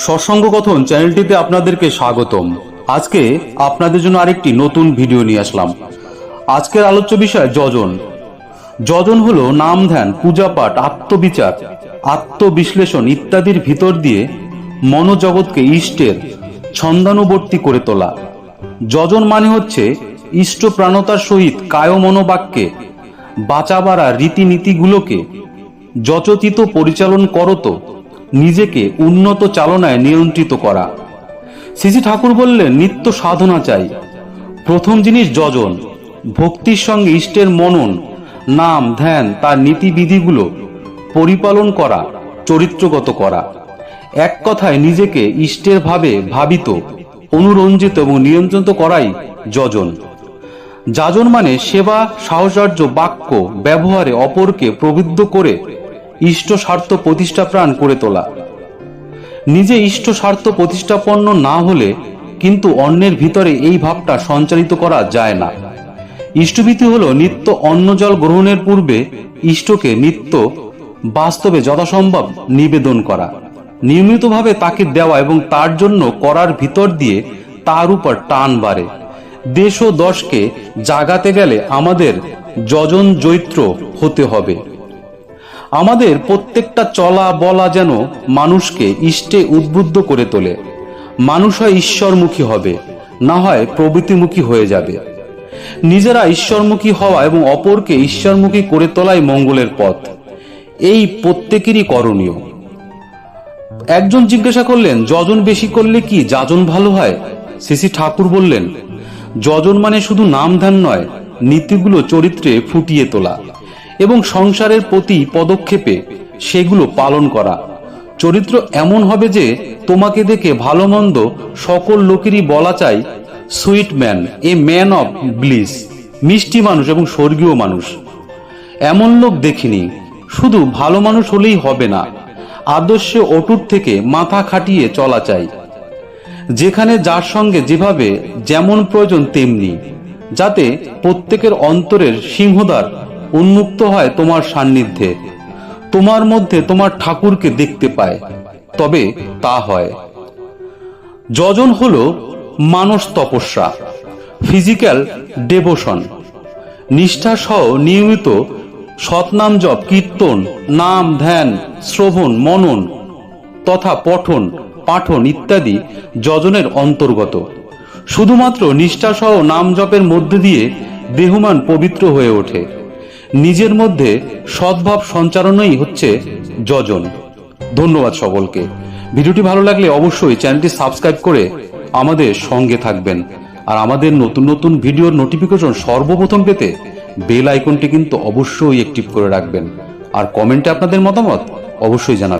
সৎসঙ্গকথন চ্যানেলটিতে আপনাদেরকে স্বাগতম। আজকে আপনাদের জন্য আরেকটি নতুন ভিডিও নিয়ে আসলাম। আজকের আলোচ্য বিষয় যজন। যজন হলো নাম ধ্যান, পূজা পাঠ, আত্মবিচার, আত্মবিশ্লেষণ ইত্যাদির ভিতর দিয়ে মনোজগৎকে ইষ্টের ছন্দানুবর্তী করে তোলা। যজন মানে হচ্ছে ইষ্ট প্রাণতার সহিত কায় মনোবাক্যে বাঁচাবার রীতিনীতিগুলোকে যচোচিত পরিচালন করত নিজেকে উন্নত চালনায় নিয়ন্ত্রিত করা। শ্রী ঠাকুর বললেন, নিত্য সাধনা চাই। প্রথম জিনিস যজন। ভক্তির সঙ্গে ইষ্টের মনন, নাম ধ্যান, তার নীতিবিধিগুলো পরিপালন করা, চরিত্রগত করা। এক কথায় নিজেকে ইষ্টের ভাবে ভাবিত, অনুরঞ্জিত এবং নিয়ন্ত্রিত করাই যজন। যাজন মানে সেবা, সাহচর্য, বাক্য ব্যবহারে অপরকে প্রবৃদ্ধ করে ইষ্ট স্বার্থ প্রতিষ্ঠা প্রাণ করে তোলা। নিজে ইষ্ট স্বার্থ প্রতিষ্ঠাপন্ন না হলে কিন্তু অন্যের ভিতরে এই ভাবটা সঞ্চারিত করা যায় না। ইষ্টভীতি হলো নিত্য অন্ন জল গ্রহণের পূর্বে ইষ্টকে নিত্য বাস্তবে যথাসম্ভব নিবেদন করা, নিয়মিতভাবে তাকে দেওয়া এবং তার জন্য করার ভিতর দিয়ে তার উপর টান বাড়ে। দেশ ও দশকে জাগাতে গেলে আমাদের যজন জৈত্র হতে হবে। আমাদের প্রত্যেকটা চলা বলা যেন মানুষকে ইষ্টে উদ্বুদ্ধ করে তোলে। মানুষ হয় ঈশ্বরমুখী হবে, না হয় প্রবৃত্তিমুখী হয়ে যাবে। নিজেরা ঈশ্বরমুখী হওয়া এবং অপরকে ঈশ্বরমুখী করে তোলাই মঙ্গলের পথ। এই প্রত্যেকেরই করণীয়। একজন জিজ্ঞাসা করলেন, যজন বেশি করলে কি যাজন ভালো হয়? শ্রী ঠাকুর বললেন, যজন মানে শুধু নাম ধ্যান নয়, নীতিগুলো চরিত্রে ফুটিয়ে তোলা এবং সংসারের প্রতি পদক্ষেপে সেগুলো পালন করা। চরিত্র এমন হবে যে তোমাকে দেখে ভালো মন্দ সকল লোকেরই বলা চাই, sweet man, a man of bliss, মিষ্টি মানুষ এবং স্বর্গীয় মানুষ। এমন লোক দেখিনি। শুধু ভালো মানুষ হলেই হবে না, আদর্শে অটুট থেকে মাথা খাটিয়ে চলা চাই। যেখানে যার সঙ্গে যেভাবে যেমন প্রয়োজন তেমনি, যাতে প্রত্যেকের অন্তরের সিংহদ্বার উন্মুক্ত হয় তোমার সান্নিধ্যে, তোমার মধ্যে তোমার ঠাকুরকে দেখতে পায়, তবে তা হয়। যজন হলো মানস তপস্যা, ফিজিক্যাল ডেভোশন। নিষ্ঠা সহ নিয়মিত সৎনাম জপ, কীর্তন, নাম ধ্যান, শ্রবণ মনন তথা পঠন পাঠন ইত্যাদি যজনের অন্তর্গত। শুধুমাত্র নিষ্ঠা সহ নাম জপের মধ্যে দিয়ে দেহমান পবিত্র হয়ে ওঠে। নিজের মধ্যে সদ্ভাব সঞ্চারণই হচ্ছে যজন। ধন্যবাদ সকলকে। ভিডিওটি ভালো লাগলে অবশ্যই চ্যানেলটি সাবস্ক্রাইব করে আমাদের সঙ্গে থাকবেন। আর আমাদের নতুন নতুন ভিডিওর নোটিফিকেশন সর্বপ্রথম পেতে বেল আইকনটি কিন্তু অবশ্যই অ্যাক্টিভ করে রাখবেন। আর কমেন্টে আপনাদের মতামত অবশ্যই জানাবেন।